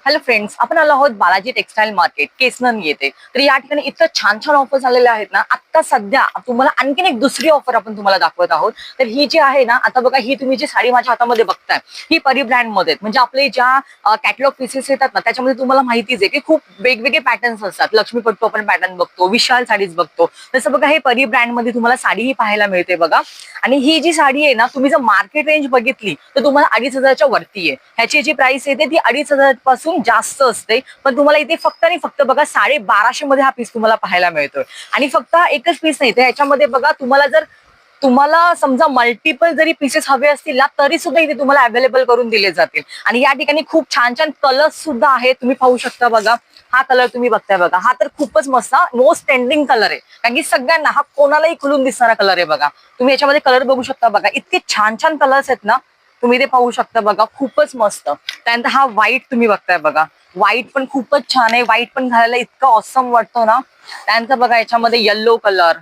Hello friends, आपण आलो आहोत बालाजी टेक्सटाईल मार्केट केसनन येथे. तर या ठिकाणी इतकं छान छान ऑफर्स आलेले आहेत ना. आता सध्या तुम्हाला आणखीन एक दुसरी ऑफर आपण तुम्हाला दाखवत आहोत. तर ही जी आहे ना, आता बघा ही तुम्ही जी साडी माझ्या हातामध्ये बघताय ही परी ब्रँड मध्ये, म्हणजे आपले ज्या कॅटलॉग पीसेस येतात ना त्याच्यामध्ये तुम्हाला माहितीच आहे की खूप वेगवेगळे पॅटर्न्स असतात. लक्ष्मीपट्टू आपण पॅटर्न बघतो, विशाल साडीज बघतो, तसं बघा हे परी ब्रँड मध्ये तुम्हाला साडी ही पाहायला मिळते बघा. आणि ही जी साडी आहे ना, तुम्ही जर मार्केट रेंज बघितली तर तुम्हाला 2,500च्या वरती आहे. ह्याची जी प्राइस येते ती 2,500 पासून जास्त असते, पण तुम्हाला इथे फक्त आणि फक्त बघा 1250 मध्ये हा पीस तुम्हाला पाहायला मिळतोय. आणि फक्त एकच पीस नाही, तर ह्याच्यामध्ये बघा तुम्हाला समजा मल्टिपल जरी पीसेस हवे असतील ना तरी सुद्धा इथे तुम्हाला अवेलेबल करून दिले जातील. आणि या ठिकाणी खूप छान छान कलर्स सुद्धा आहेत, तुम्ही पाहू शकता बघा. हा कलर तुम्ही बघताय बघा, हा तर खूपच मस्त मोस्ट ट्रेंडिंग कलर आहे, कारण की सगळ्यांना हा कोणालाही खुलून दिसणारा कलर आहे बघा. तुम्ही याच्यामध्ये कलर बघू शकता बघा, इतके छान छान कलर्स आहेत ना, तुम्ही ते पाहू शकता बघा, खूपच मस्त. त्यानंतर हा व्हाईट तुम्ही बघताय बघा, व्हाईट पण खूपच छान आहे, व्हाईट पण घालायला इतका ऑसम वाटतो ना. त्यानंतर बघा याच्यामध्ये येल्लो कलर,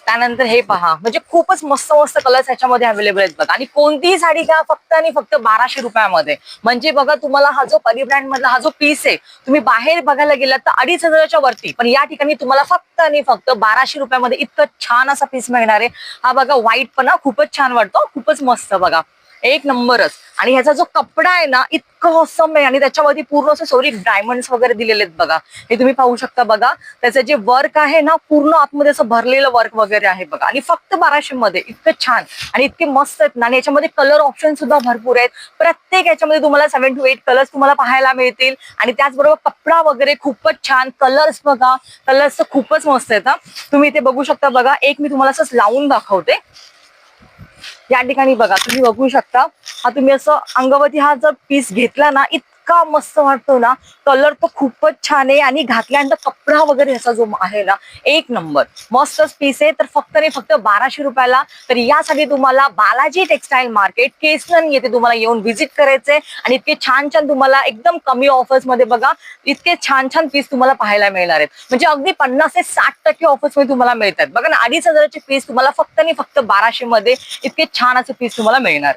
त्यानंतर हे पहा, म्हणजे खूपच मस्त मस्त कलर्स याच्यामध्ये अवेलेबल आहेत बघा. आणि कोणतीही साडी घ्या फक्त आणि फक्त 1200 रुपयामध्ये. म्हणजे बघा तुम्हाला हा जो परी ब्रँड मधला हा जो पीस आहे, तुम्ही बाहेर बघायला गेलात तर 2,500च्या वरती, पण या ठिकाणी तुम्हाला फक्त आणि फक्त 1200 रुपयामध्ये इतकं छान असा पीस मिळणार आहे. हा बघा व्हाईट पण खूपच छान वाटतो, खूपच मस्त बघा, एक नंबरच. आणि ह्याचा जो कपडा आहे ना इतकं ऑसम आहे, आणि त्याच्यामध्ये पूर्ण असं सोरी डायमंड्स वगैरे दिलेले आहेत बघा. हे तुम्ही पाहू शकता बघा, त्याचं जे वर्क आहे ना पूर्ण आतमध्ये असं भरलेलं वर्क वगैरे आहे बघा. आणि फक्त 1200 मध्ये इतकं छान आणि इतके मस्त आहेत ना. आणि याच्यामध्ये कलर ऑप्शन सुद्धा भरपूर आहेत. प्रत्येक याच्यामध्ये तुम्हाला 7 to 8 कलर्स तुम्हाला पाहायला मिळतील. आणि त्याचबरोबर कपडा वगैरे खूपच छान, कलर्स बघा, कलर्स तर खूपच मस्त आहेत. तुम्ही इथे बघू शकता बघा, एक मी तुम्हाला असं लावून दाखवते. या ठिकाणी बघा तुम्ही बघू शकता, हा तुम्ही असं अंगावरती हा जर पीस घेतला ना इतका मस्त वाटतो ना. कलर तर खूपच छान आहे, आणि घातल्यानंतर कपडा वगैरे ह्याचा जो आहे ना एक नंबर मस्तच पीस आहे. तर फक्त आणि फक्त 1200 रुपयाला. तर यासाठी तुम्हाला बालाजी टेक्सटाईल मार्केट केसनन येथे तुम्हाला येऊन व्हिजिट करायचंय. आणि इतके छान छान तुम्हाला एकदम कमी ऑफर्स मध्ये बघा इतके छान छान पीस तुम्हाला पाहायला मिळणार आहेत. म्हणजे अगदी 50 ते 60% ऑफर्स मध्ये तुम्हाला मिळतात बघा ना. 2,500चे पीस तुम्हाला फक्त आणि फक्त 1200 मध्ये इतके छान असे पीस तुम्हाला मिळणार.